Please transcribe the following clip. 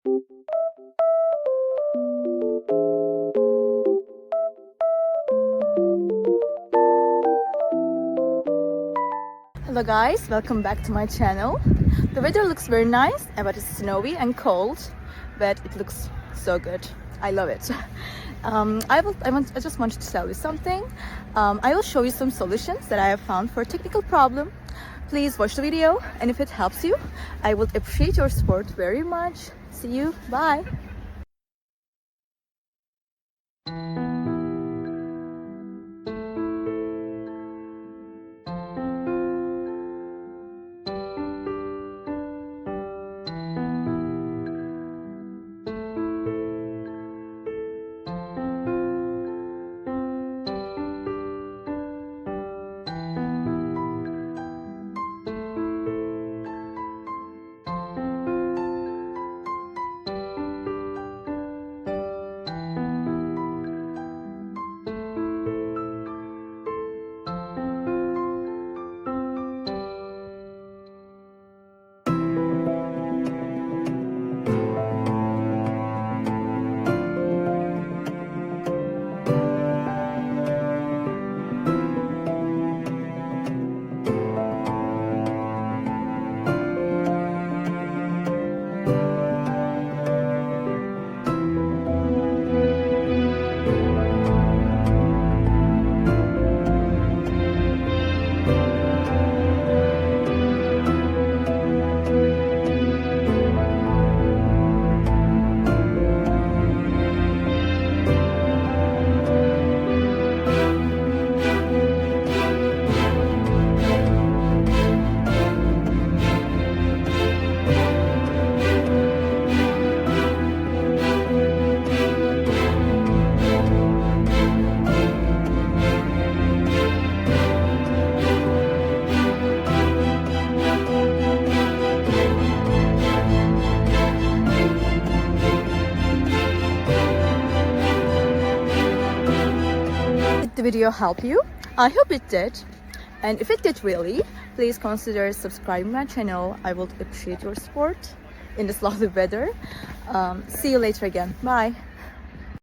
Hello guys, welcome back to my channel. The weather looks very nice, but it's snowy and cold, but it looks so good. I love it. I just wanted to tell you something. I will show you some solutions that I have found for a technical problem. Please watch the video, and if it helps you, I would appreciate your support very much. See you, bye. The video help you? I hope it did. And if it did really, please consider subscribing my channel. I would appreciate your support in this lovely weather. See you later again. Bye.